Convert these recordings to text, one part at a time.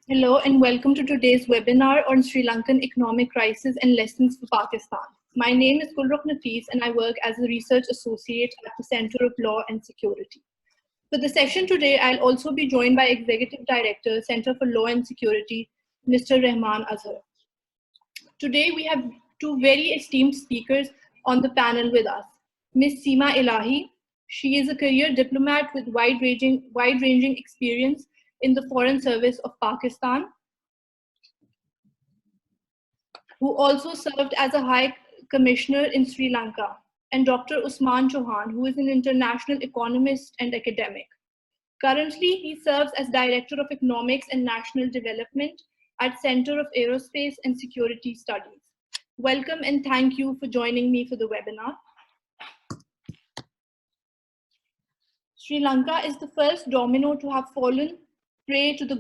Hello and welcome to today's webinar on Sri Lankan economic crisis and lessons for Pakistan. My name is Gulrukh Nafees and I work as a research associate at the Center of Law and Security. For the session today, I'll also be joined by Executive Director, Center for Law and Security, Mr. Rehman Azhar. Today we have two very esteemed speakers on the panel with us. Ms. Seema Elahi, she is a career diplomat with wide-ranging experience in the Foreign Service of Pakistan, who also served as a High Commissioner in Sri Lanka, and Dr. Usman Chauhan, who is an international economist and academic. Currently, he serves as Director of Economics and National Development at Center of Aerospace and Security Studies. Welcome and thank you for joining me for the webinar. Sri Lanka is the first domino to have fallen prey to the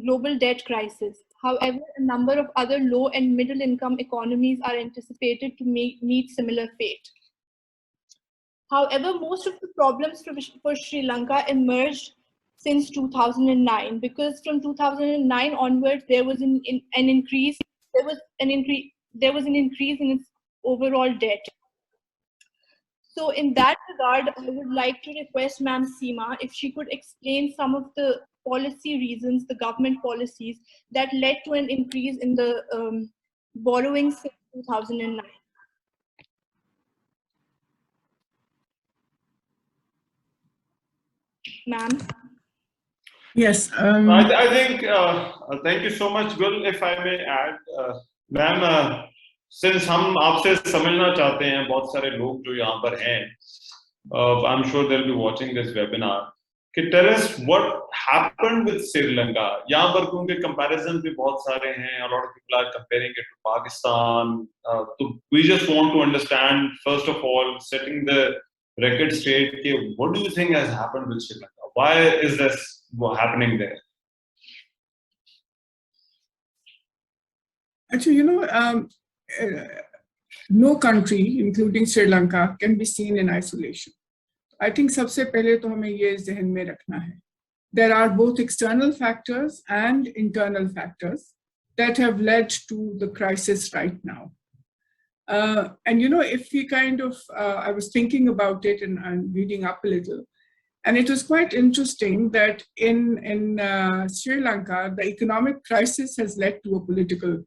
global debt crisis. However, a number of other low and middle income economies are anticipated to meet similar fate. However, most of the problems for Sri Lanka emerged since 2009, because from 2009 onwards there was an increase in its overall debt. So in that regard, I would like to request Ma'am Seema if she could explain some of the policy reasons, the government policies that led to an increase in the borrowing since 2009. Ma'am? Yes. I think, thank you so much, Gul. If I may add, ma'am, since हम आपसे समझना चाहते हैं बहुत सारे लोग जो यहाँ पर हैं, I'm sure they'll be watching this webinar. Tell us what happened with Sri Lanka. यहाँ पर क्योंकि comparisons भी बहुत सारे हैं, a lot of people are comparing it to Pakistan. So we just want to understand, first of all, setting the record straight. What do you think has happened with Sri Lanka? Why is this happening there? Actually, no country, including Sri Lanka, can be seen in isolation. I think सबसे पहले तो हमें ये ज़हन में रखना है. There are both external factors and internal factors that have led to the crisis right now. And if we kind of, I was thinking about it and reading up a little, and it was quite interesting that in Sri Lanka, the economic crisis has led to a political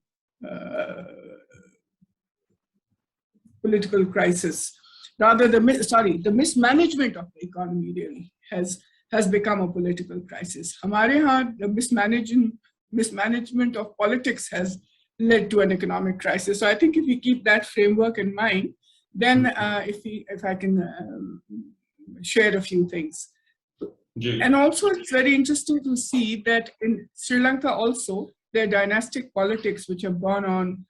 crisis. Rather, the mismanagement of the economy really has become a political crisis. हमारे यहाँ the mismanagement of politics has led to an economic crisis. So I think if we keep that framework in mind, then if I can share a few things. And also it's very interesting to see that in Sri Lanka also, their dynastic politics which have gone on,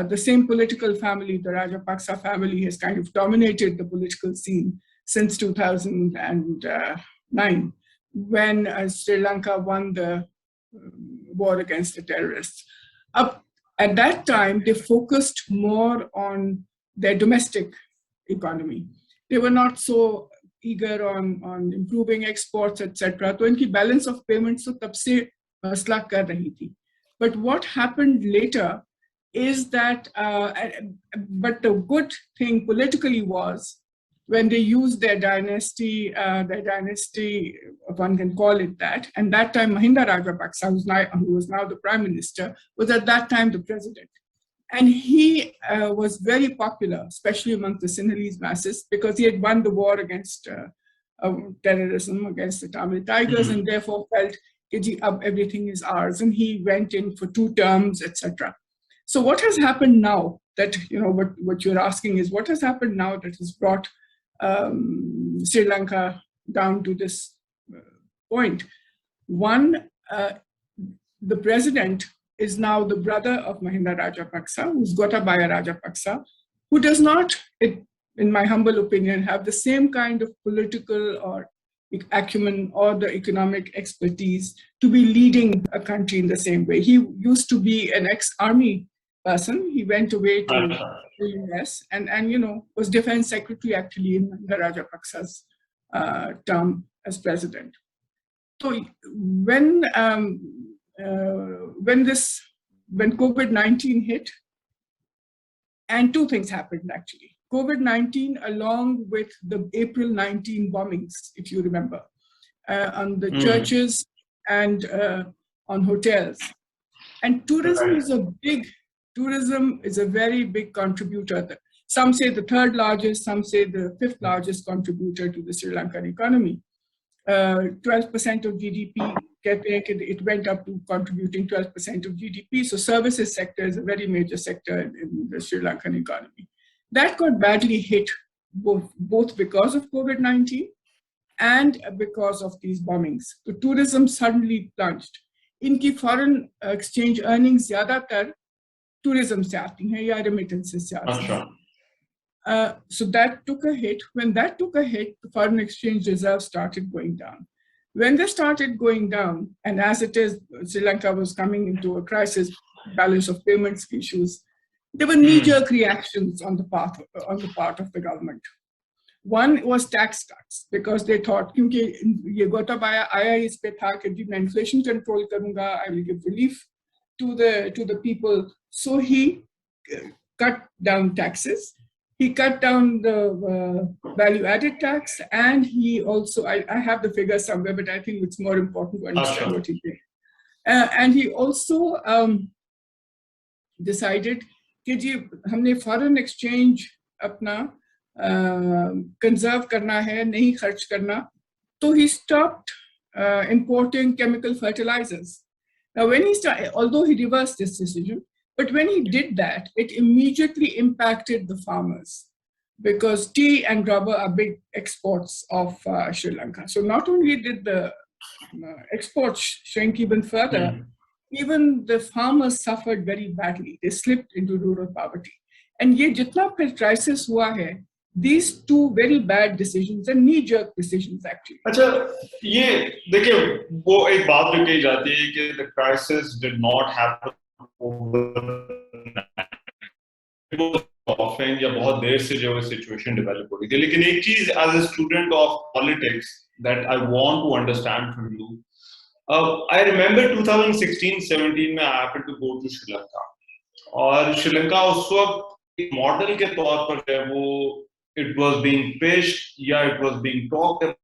the same political family, the Rajapaksa family, has kind of dominated the political scene since 2009, when Sri Lanka won the war against the terrorists. At that time, they focused more on their domestic economy. They were not so eager on improving exports, etc. So इनकी balance of payments तो तब से मसला कर रही थी. But what happened later is that, but the good thing politically was when they used their dynasty, one can call it that, and that time Mahinda Rajapaksa, who was now the prime minister, was at that time the president. And he was very popular, especially among the Sinhalese masses, because he had won the war against terrorism, against the Tamil Tigers, and therefore felt everything is ours. And he went in for 2 terms, etc. So what has happened now that, what you're asking is, what has happened now that has brought Sri Lanka down to this point? One, the president is now the brother of Mahinda Rajapaksa, who's Gotabaya Rajapaksa, who does not, in my humble opinion, have the same kind of political or acumen or the economic expertise to be leading a country in the same way. He used to be an ex-army person. He went away to the US and was defense secretary actually in the Rajapaksa's term as president. So when COVID-19 hit, and two things happened actually. COVID-19 along with the April 19 bombings, if you remember, on the churches and on hotels. And tourism is a very big contributor. Some say the third largest, some say the fifth largest contributor to the Sri Lankan economy. 12% of GDP, it went up to contributing 12% of GDP. So services sector is a very major sector in the Sri Lankan economy. That got badly hit both because of COVID-19 and because of these bombings. So tourism suddenly plunged. इनकी foreign exchange earnings ज़्यादातर tourism से आती हैं या remittances से आती हैं. So that took a hit. When that took a hit, the foreign exchange reserves started going down. When they started going down, and as it is, Sri Lanka was coming into a crisis, balance of payments issues, there were knee-jerk reactions on the part of the government. One was tax cuts, because they thought, क्योंकि ये गोता आया इस पे था कि मैं inflation control करूँगा, I will give relief to the people. So he cut down taxes. He cut down the value-added tax, and he also, I have the figure somewhere, but I think it's more important to understand what he did. And he also decided कि जी हमने foreign exchange अपना conserve करना है, नहीं खर्च करना, so he stopped importing chemical fertilizers. Now, when he started, although he reversed this decision, but when he did that, it immediately impacted the farmers, because tea and rubber are big exports of Sri Lanka. So not only did the exports shrink even further, even the farmers suffered very badly. They slipped into rural poverty. And ये जितना फिर crisis हुआ है, these two very bad decisions and knee-jerk decisions actually. अच्छा, ये देखिए वो एक बात जो कही जाती है कि the crisis did not happen overnight. Often या बहुत देर से जो situation develop हो रही थी. लेकिन एक चीज as a student of politics that I want to understand from you. I remember 2016-17 में I happened to go to Sri Lanka. और श्रीलंका उस वक्त एक मॉडल के तौर पर है वो it was being pitched या it was being talked about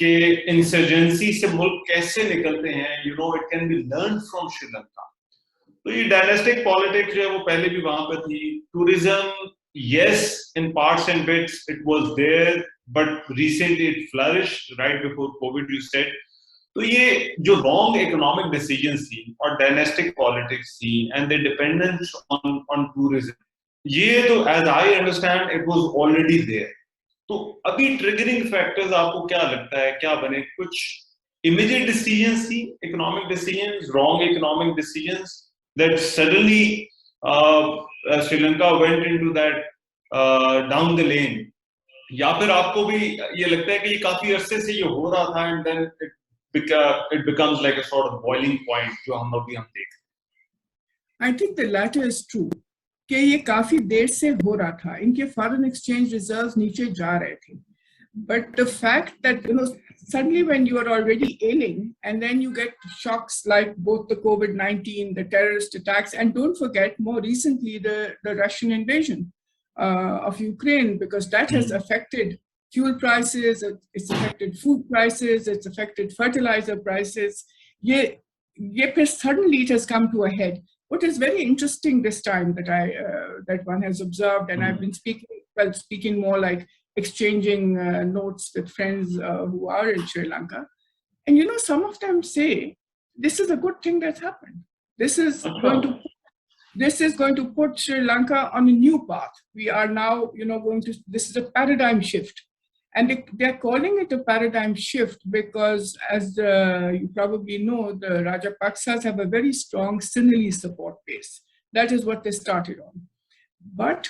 कि insurgency से मुल्क कैसे निकलते हैं, you know, it can be learned from Sri Lanka. तो ये dynastic politics जो है वो पहले भी वहां पे थी. Tourism, yes, in parts and bits it was there, but recently it flourished right before COVID, you said. तो ये जो wrong economic decisions थी और dynastic politics थी and the dependence on tourism, ये तो as I understand it was already there. तो अभी triggering factors आपको क्या लगता है क्या बने? कुछ immediate decisions थी, economic decisions, wrong economic decisions that suddenly Sri Lanka went into that down the lane, या फिर आपको भी ये लगता है कि ये काफी अरसे से ये हो रहा था and then it becomes like a sort of boiling point जो हम अभी हम देख रहे हैं? I think the latter is true. कि ये काफी देर से हो रहा था. इनके foreign exchange reserves नीचे जा रहे थे. But the fact that, you know, suddenly when you are already ailing and then you get shocks like both the COVID-19, the terrorist attacks, and don't forget more recently the Russian invasion of Ukraine, because that has affected fuel prices, it's affected food prices, it's affected fertilizer prices. Suddenly it has come to a head. What is very interesting this time that one has observed, and I've been speaking more like exchanging notes with friends who are in Sri Lanka. And, you know, some of them say, this is a good thing that's happened. This is going to put Sri Lanka on a new path. We are now, you know, this is a paradigm shift. And they're calling it a paradigm shift because, as you probably know, the Rajapaksas have a very strong Sinhalese support base. That is what they started on. But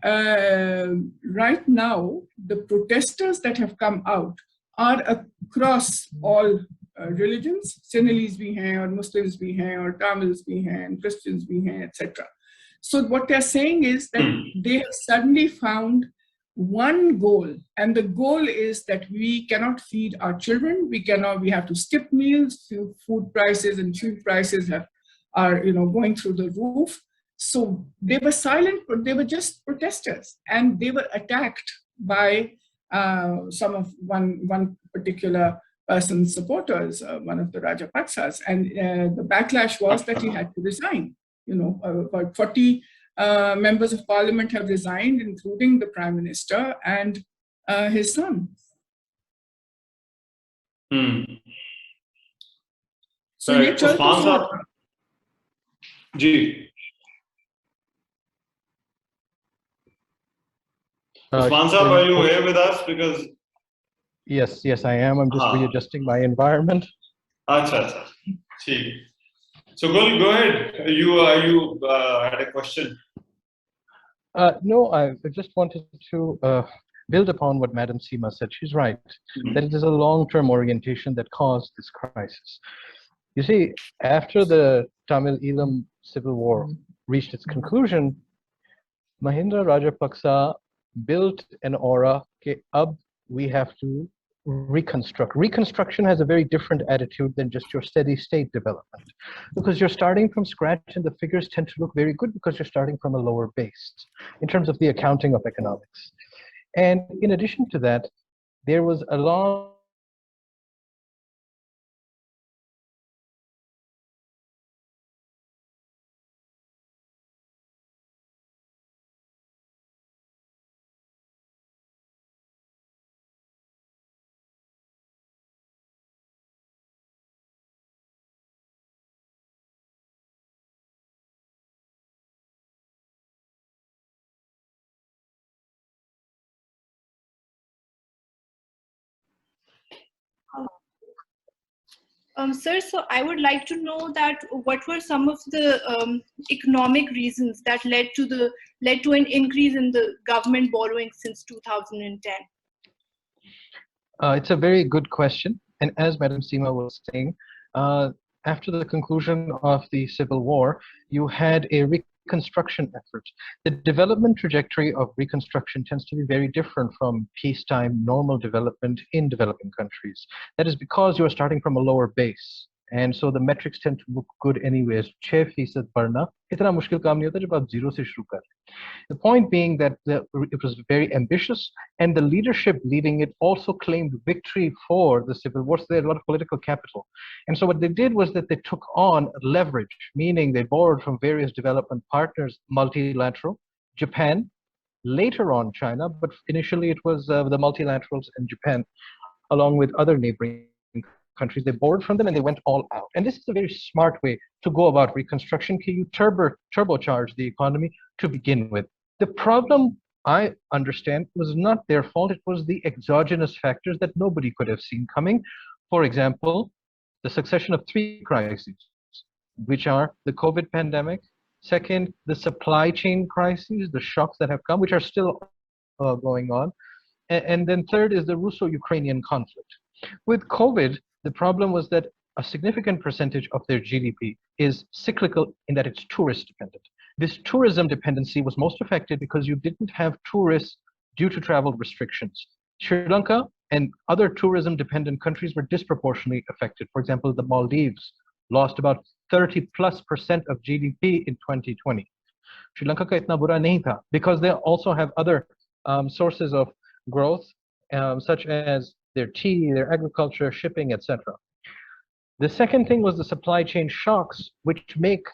right now, the protesters that have come out are across all religions. Sinhalese bhi hain, or Muslims bhi hain, or Tamils bhi hain, Christians bhi hain, etc. So what they're saying is that they have suddenly found one goal, and the goal is that we cannot feed our children. We have to skip meals. Food prices and fuel prices are going through the roof. So they were silent, but they were just protesters, and they were attacked by one particular person's supporters, one of the Rajapaksas, and the backlash was that he had to resign. About 40 members of parliament have resigned, including the prime minister and his son. So Usman sahab, ji. Usman sahab, are you here with us? Because yes, I am. I'm just readjusting my environment. Acha. So go ahead. You had a question. No, I just wanted to build upon what Madam Seema said. She's right, that it is a long-term orientation that caused this crisis. You see, after the Tamil-Elam civil war reached its conclusion, Mahinda Rajapaksa built an aura that we have to reconstruct. Reconstruction has a very different attitude than just your steady state development, because you're starting from scratch and the figures tend to look very good because you're starting from a lower base in terms of the accounting of economics. And in addition to that, there was a long Sir, so I would like to know that what were some of the economic reasons that led to an increase in the government borrowing since 2010? It's a very good question. And as Madam Seema was saying, after the conclusion of the Civil War, you had a reconstruction effort. The development trajectory of reconstruction tends to be very different from peacetime normal development in developing countries. That is because you are starting from a lower base. And so the metrics tend to look good anyways. 6% बढ़ना इतना मुश्किल काम नहीं होता जब आप zero से शुरू करें. The point being that it was very ambitious, and the leadership leading it also claimed victory for the civil war. So they had a lot of political capital. And so what they did was that they took on leverage, meaning they borrowed from various development partners, multilateral, Japan, later on China, but initially it was the multilaterals and Japan, along with other neighboring countries. They borrowed from them and they went all out. And this is a very smart way to go about reconstruction. Can you turbocharge the economy to begin with? The problem, I understand, was not their fault. It was the exogenous factors that nobody could have seen coming. For example, the succession of 3 crises, which are the COVID pandemic, second, the supply chain crises, the shocks that have come, which are still going on, and then third is the Russo-Ukrainian conflict. With COVID, the problem was that a significant percentage of their GDP is cyclical in that it's tourist dependent. This tourism dependency was most affected because you didn't have tourists due to travel restrictions. Sri Lanka and other tourism dependent countries were disproportionately affected. For example, the Maldives lost about 30+% of GDP in 2020. Sri Lanka ka itna bura nahi tha, because they also have other sources of growth, such as their tea, their agriculture, shipping, etc. The second thing was the supply chain shocks, which make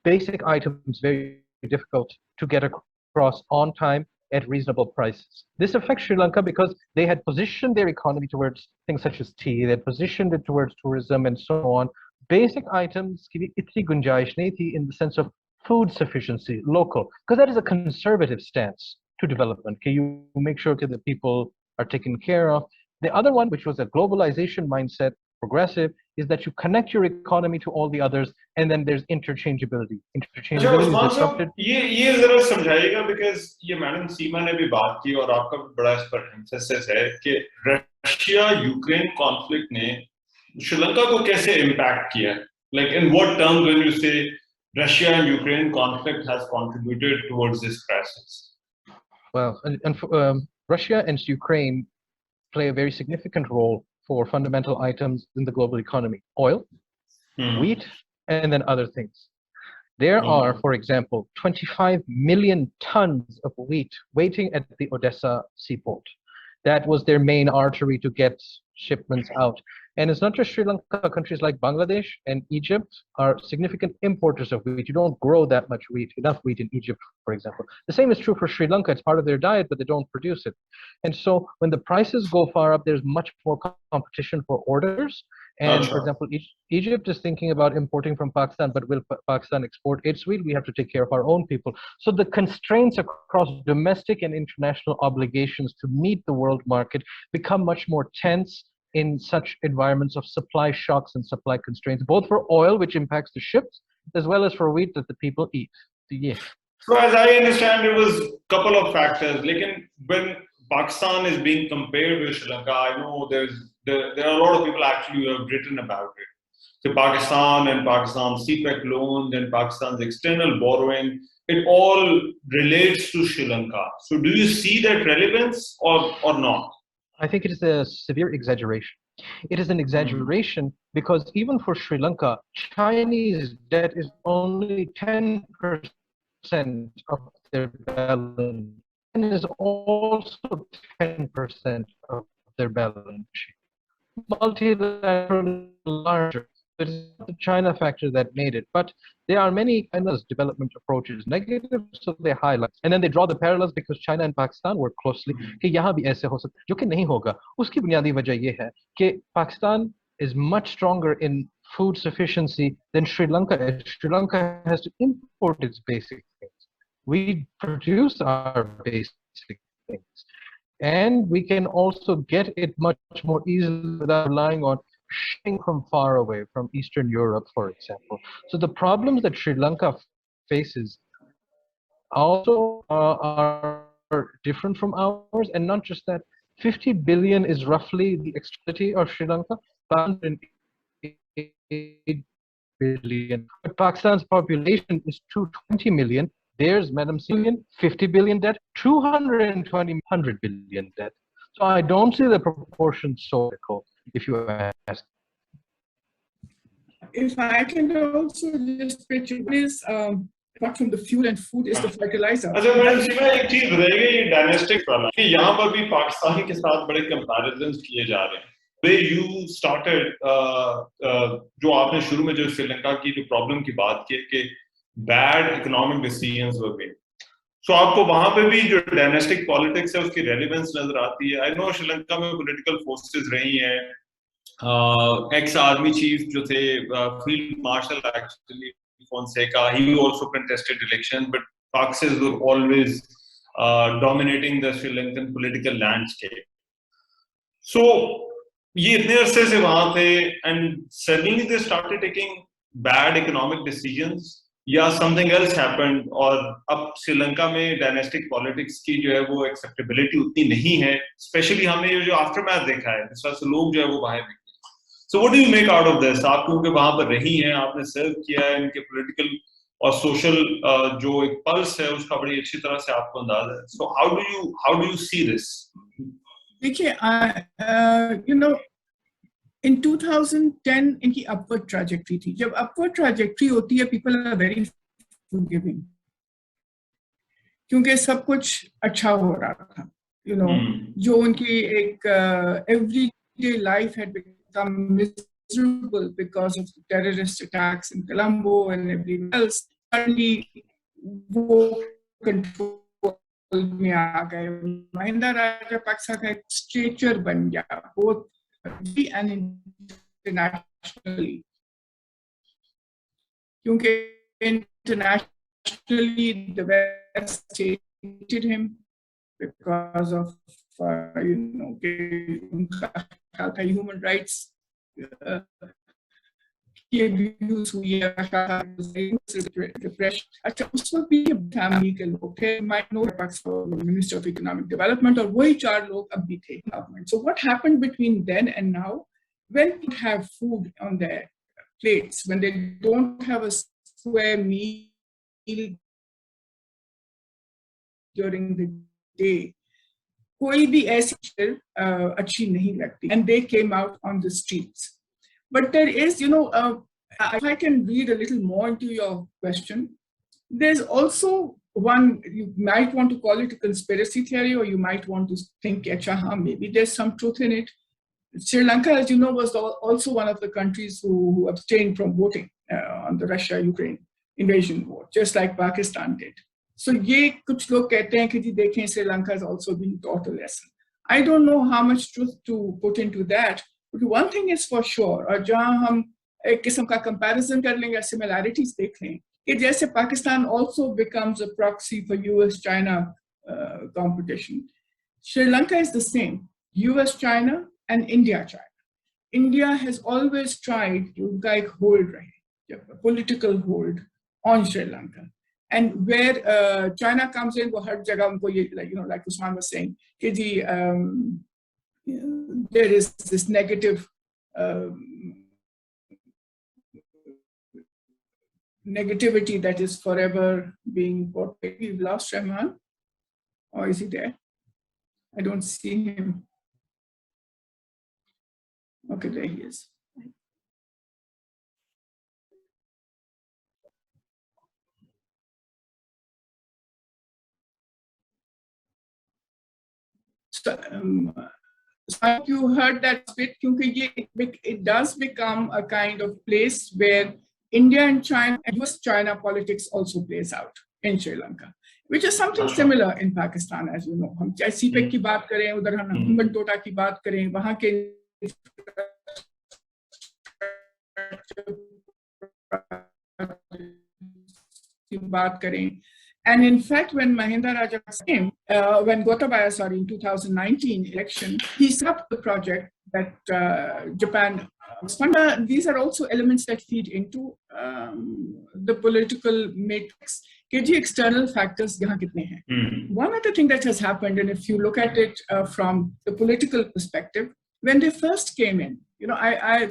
basic items very difficult to get across on time at reasonable prices. This affects Sri Lanka because they had positioned their economy towards things such as tea, they had positioned it towards tourism and so on. Basic items ki itni gunjaish nahi thi in the sense of food sufficiency, local, because that is a conservative stance to development. Can you make sure that the people are taken care of? The other one, which was a globalization mindset, progressive, is that you connect your economy to all the others, and then there's interchangeability. Interchangeability is disrupted. ये जरा समझाइएगा, because ये madam सीमा ने भी बात की और आपका बड़ा इस पर emphasis है कि रशिया यूक्रेन कॉन्फ्लिक्ट ने श्रीलंका को कैसे इम्पैक्ट किया. Like in what terms when you say Russia and Ukraine conflict has contributed towards this crisis? Well, and Russia and Ukraine play a very significant role for fundamental items in the global economy: oil, wheat, and then other things. There are, for example, 25 million tons of wheat waiting at the Odessa seaport. That was their main artery to get shipments out. And it's not just Sri Lanka. Countries like Bangladesh and Egypt are significant importers of wheat. You don't grow that much wheat, enough wheat in Egypt, for example. The same is true for Sri Lanka. It's part of their diet, but they don't produce it. And so when the prices go far up, there's much more competition for orders. And for example, Egypt is thinking about importing from Pakistan, but will Pakistan export its wheat? We have to take care of our own people. So the constraints across domestic and international obligations to meet the world market become much more tense in such environments of supply shocks and supply constraints, both for oil, which impacts the ships, as well as for wheat that the people eat. So as I understand, it was a couple of factors. Like when Pakistan is being compared with Sri Lanka, I know there are a lot of people actually who have written about it. So Pakistan and Pakistan's CPEC loans and Pakistan's external borrowing, it all relates to Sri Lanka. So do you see that relevance or not? I think it is a severe exaggeration. It is an exaggeration because even for Sri Lanka, Chinese debt is only 10% of their balance, and is also 10% of their balance sheet. Multilateral larger. It is the China factor that made it, but there are many China's development approaches negative, so they highlight, and then they draw the parallels because China and Pakistan work closely. कि यहाँ भी ऐसे हो सकता, जो कि नहीं होगा. उसकी बुनियादी वजह ये है कि Pakistan is much stronger in food sufficiency than Sri Lanka is. Sri Lanka has to import its basic things. We produce our basic things, and we can also get it much more easily without relying on shipping from far away, from Eastern Europe, for example. So the problems that Sri Lanka faces also are different from ours, and not just that. 50 billion is roughly the extremity of Sri Lanka, 108 billion. But Pakistan's population is 220 million. There's Madam Civilian, 50 billion debt, 100 billion debt. So I don't see the proportion so equal, if you ask. If I can also just pitch in this, apart from the fuel and food, is the fertilizer. अच्छा madam सीमा एक चीज बताइए ये dynastic वाला कि यहाँ पर भी पाकिस्तान के साथ बड़े कंपैरिजंस किए जा रहे हैं. Where you started, जो आपने शुरू में जो श्रीलंका की जो प्रॉब्लम की बात की कि bad economic decisions were made. So आपको वहाँ पे भी जो डायनेस्टिक पॉलिटिक्स है उसकी रेलेवेंस नजर आती है. I know श्रीलंका में पॉलिटिकल फोर्सेस रही हैं. Ex army chief जो थे field marshal actually Fonseca, he also contested elections, but Paxes were always dominating the Sri Lankan political landscape. So ये इतने अरसे से वहाँ थे, and suddenly they started taking bad economic decisions, या something else happened, और अब श्रीलंका में डायनेस्टिक पॉलिटिक्स की जो है वो एक्सेप्टेबिलिटी उतनी नहीं है, स्पेशली हमने ये जो आफ्टरमैथ देखा है, जिस तरह से लोग जो है वो बाहर निकले. So what do you make out of this? आप क्योंकि वहाँ पर रही हैं, आपने सर्व किया है, इनके पॉलिटिकल और सोशल जो एक पल्स है उसका बड़ी अच्छी तरह से आपको अंदाजा है. So how do you see this? देखिए, you know, in 2010 इनकी upward trajectory थी. जब upward trajectory होती है, people are very forgiving, क्योंकि सब कुछ अच्छा हो रहा था. You know, जो उनकी एक everyday life had become miserable because of the terrorist attacks in Colombo and everywhere else. Suddenly, वो control में आ गए. महिंदा राजपक्सा का एक stature बन गया, both and internationally. क्योंकि internationally the West hated him because of you know human rights abuse हुई है, depression. अच्छा उस वक्त भी फैमिली के लोग थे, might know Minister of Economic Development, और वही 4 लोग अब भी थे government. So what happened between then and now, when people have food on their plates, when they don't have a square meal during the day, कोई भी ऐसी चीज अच्छी नहीं लगती, and they came out on the streets. But there is, if I can read a little more into your question, there's also one, you might want to call it a conspiracy theory, or you might want to think, maybe there's some truth in it. Sri Lanka, as you know, was also one of the countries who abstained from voting on the Russia-Ukraine invasion war, just like Pakistan did. So ye kuch log kehte hain ki ji dekhein, Sri Lanka has also been taught a lesson. I don't know how much truth to put into that, but one thing is for sure, और जहाँ हम एक किस्म का comparison कर लेंगे, similarities देख लें, कि जैसे Pakistan also becomes a proxy for US-China competition. Sri Lanka is the same, US-China and India-China. India has always tried to hold a political hold on Sri Lanka. And where China comes in, wo har jagah unko ye, like Usman was saying, कि जी, there is this negative negativity that is forever being portrayed. We've lost Rahman, or is he there? I don't see him. Okay, there he is. So you heard that bit, because it does become a kind of place where India and China and US-China politics also plays out in Sri Lanka, which is something similar in Pakistan, as you know. हम CPEC की बात करें, उधर हम हुम्बन टोटा की बात करें, वहाँ के की बात करें. And in fact, when Mahinda Rajapaksa came, when Gotabaya, in 2019 election, he set up the project that Japan funded. These are also elements that feed into the political matrix. KG external factors yahan kitne hain? One other thing that has happened, and if you look at it from the political perspective, when they first came in,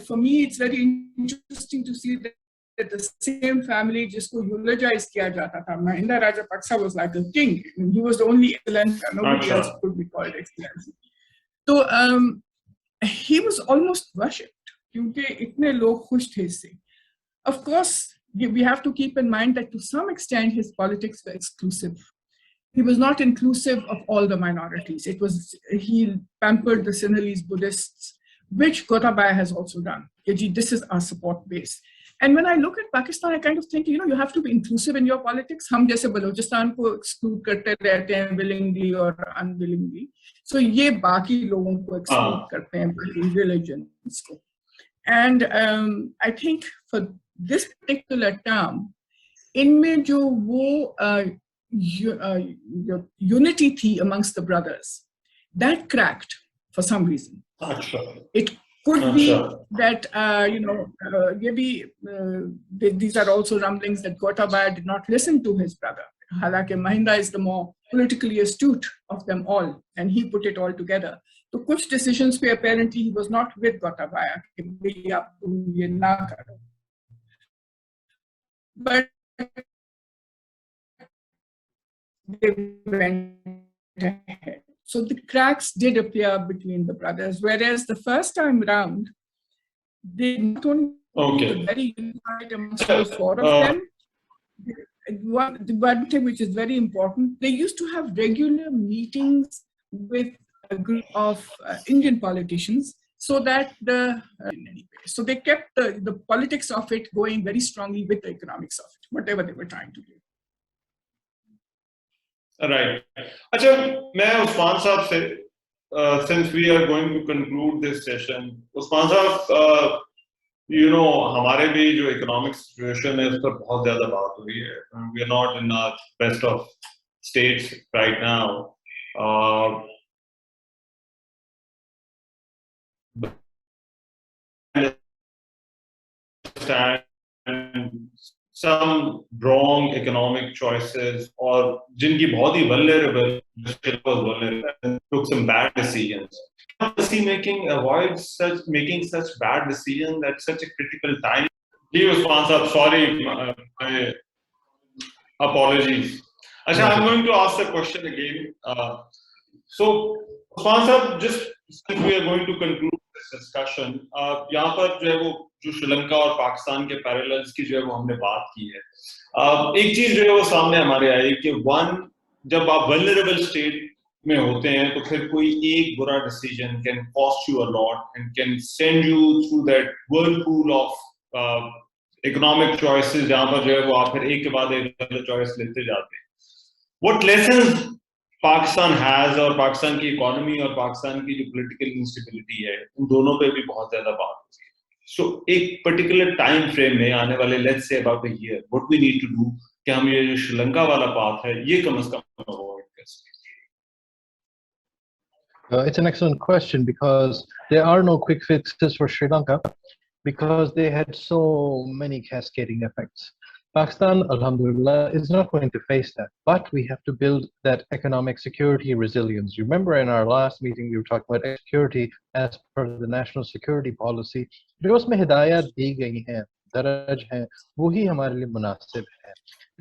for me, it's very interesting to see that the same family jisko eulogize kiya jata tha. Mahinda Rajapaksa was like a king. I mean, he was the only excellent, nobody else could be called excellent. So he was almost worshipped kyunki itne log khush the isse. Of course, we have to keep in mind that to some extent his politics were exclusive. He was not inclusive of all the minorities. He pampered the Sinhalese Buddhists, which Gotabaya has also done. This is our support base. And when I look at Pakistan, I kind of think, you have to be inclusive in your politics. हम जैसे बलूचिस्तान को exclude करते रहते हैं willingly or unwillingly. So ये बाकी लोगों को exclude करते हैं religions को. And I think for this particular term, इनमें जो वो unity थी amongst the brothers, that cracked for some reason. It could be that, these are also rumblings that Gotabaya did not listen to his brother. Halake Mahinda is the more politically astute of them all, and he put it all together. So, kuch decisions pe apparently he was not with Gotabaya. But they went ahead. So the cracks did appear between the brothers, whereas the first time round, they not only were very unified amongst all four of them. One thing which is very important, they used to have regular meetings with a group of Indian politicians, so that so they kept the politics of it going very strongly with the economics of it, whatever they were trying to do. Right. अच्छा, मैं उस्मान साहब से, since we are going to conclude this session, Usman साहब, हमारे भी जो economic situation है उस पर बहुत ज़्यादा बात हुई है. We are not in our best of states right now. Understand some wrong economic choices, or जिनकी बहुत ही vulnerable, took some bad decisions. Policy making avoids making such bad decisions at such a critical time. Sorry, my apologies. Achha, I'm going to ask the question again. So Usman sir, just since we are going to conclude this discussion, यहाँ पर जो है वो जो श्रीलंका और पाकिस्तान के parallels की जो है वो हमने बात की है, एक चीज जो है वो सामने हमारे आई कि जब आप वल्नरेबल स्टेट में होते हैं तो फिर कोई एक बुरा decision can cost you a lot and can send you through that Whirlpool of economic choices, जहां पर जो है वो आप फिर एक के बाद एक गलत चॉइस लेते जाते हैं. व्हाट लेसन्स पाकिस्तान हैज, और पाकिस्तान की इकोनॉमी और पाकिस्तान की जो पॉलिटिकल इंस्टेबिलिटी है, उन दोनों पे भी बहुत ज्यादा बात होती है. सो एक पर्टिकुलर टाइम फ्रेम में आने वाले let's say about a year, what we need to do कि हम ये जो श्रीलंका वाला पाथ है ये कम से कम अवॉइड कर सकें. It's an excellent question because there are no quick fixes for Sri Lanka because they had so many cascading effects. Pakistan, alhamdulillah, is not going to face that, but we have to build that economic security resilience. Remember in our last meeting, we were talking about security as per the national security policy. जो उसमें हिदायत दी गई हैं, दरज हैं, वही हमारे लिए मुनासिब है.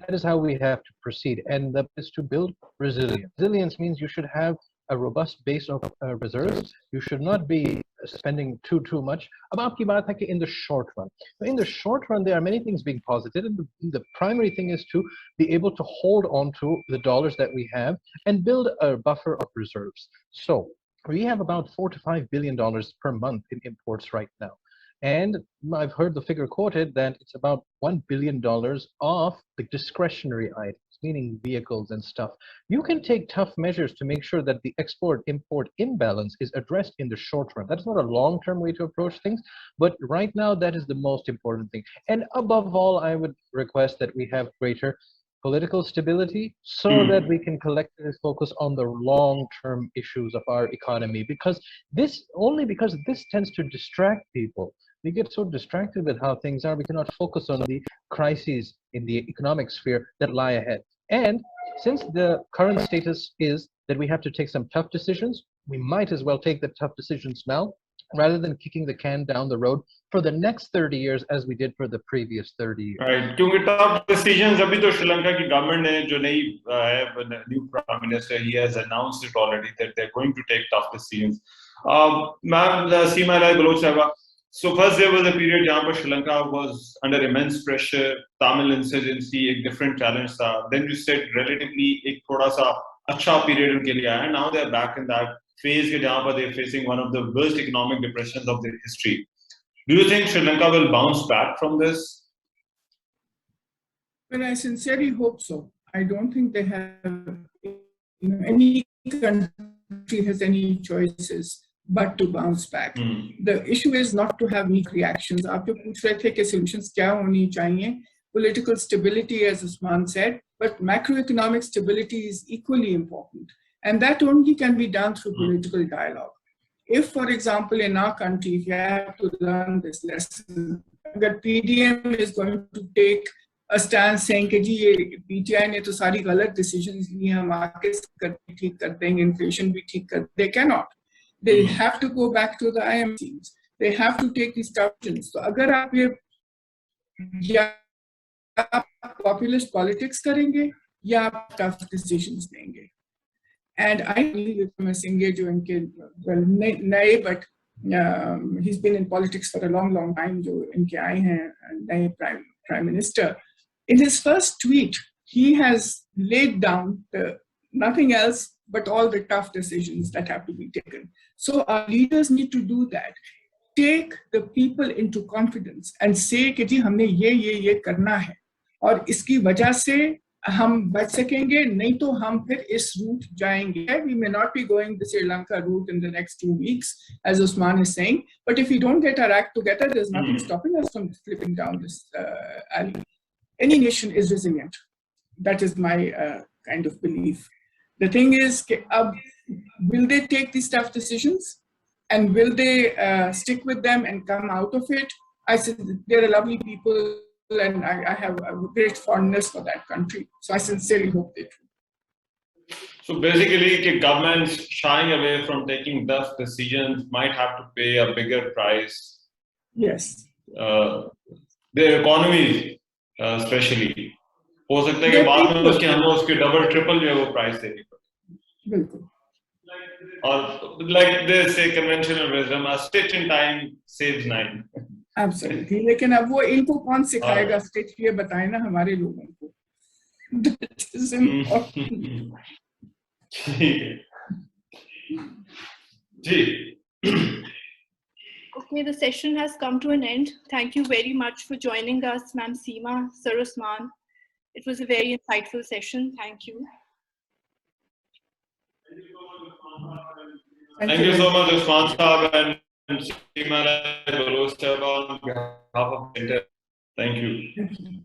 That is how we have to proceed, and that is to build resilience. Resilience means you should have a robust base of reserves. You should not be spending too much. अब आपकी बात है कि in the short run. In the short run, there are many things being posited, and the primary thing is to be able to hold on to the dollars that we have and build a buffer of reserves. So we have about $4 to $5 billion per month in imports right now. And I've heard the figure quoted that it's about $1 billion of the discretionary items, meaning vehicles and stuff. You can take tough measures to make sure that the export-import imbalance is addressed in the short run. That's not a long-term way to approach things, but right now that is the most important thing. And above all, I would request that we have greater political stability so that we can collectively focus on the long-term issues of our economy, because this tends to distract people. We get so distracted with how things are, we cannot focus on the crises in the economic sphere that lie ahead. And since the current status is that we have to take some tough decisions, we might as well take the tough decisions now, rather than kicking the can down the road for the next 30 years as we did for the previous 30 years. Right. क्योंकि tough decisions, अभी तो श्रीलंका की government ने जो नई new prime minister, he has announced it already that they're going to take tough decisions. Ma'am, Seema Baloch Sahaba, so first there was a period जहाँ पर Sri Lanka was under immense pressure, Tamil insurgency एक different challenge था. Then you said relatively एक थोड़ा सा अच्छा period उनके लिए आया. Now they're back in that phase के जहाँ पर they're facing one of the worst economic depressions of their history. Do you think Sri Lanka will bounce back from this? Well, I sincerely hope so. I don't think they have, any country has any choices but to bounce back. The issue is not to have weak reactions. आप जो पूछ रहे थे कि solutions क्या होनी चाहिए? Political stability, as Usman said, but macroeconomic stability is equally important. And that only can be done through political dialogue. If, for example, in our country, if you have to learn this lesson, that PDM is going to take a stance saying कि जी ये PTI ने तो सारी गलत decisions ली हैं, markets ठीक कर देंगे, inflation भी ठीक कर, they cannot. They have to go back to the IMFs. They have to take these decisions. So अगर आप ये या populist politics करेंगे या आप tough decisions लेंगे. And I believe with Singh, well, nae, but he's been in politics for a long, long time. Jo inke aaye hain, nae prime minister. In his first tweet, he has laid down nothing else but all the tough decisions that have to be taken. So our leaders need to do that. Take the people into confidence and say कि जी हमने ये करना है और इसकी वजह से हम बच सकेंगे, नहीं तो हम फिर इस रूट जाएंगे. We may not be going the Sri Lanka route in the next 2 weeks, as Usman is saying, but if we don't get our act together, there's nothing stopping us from slipping down this alley. Any nation is resilient. That is my kind of belief. The thing is, will they take these tough decisions? And will they stick with them and come out of it? I said, they're lovely people, and I have a great fondness for that country. So I sincerely hope they do. So basically, governments shying away from taking tough decisions might have to pay a bigger price. Yes. Their economies, especially. हो सकता है कि बाद में उसके हमें उसके double triple जो है वो प्राइस देनी पड़े. बिल्कुल. Or like they say, conventional wisdom, a stitch in time saves 9. Absolutely. लेकिन अब वो इनको कौन सिखाएगा स्टिच, ये बताए ना हमारे लोगों को. That is important. Okay, the session has come to an end. Thank you very much for joining us, Ma'am Seema, Sir Usman. It was a very insightful session. Thank you. Thank you so much, Usman Saab and Seema on behalf of the Center. Thank you.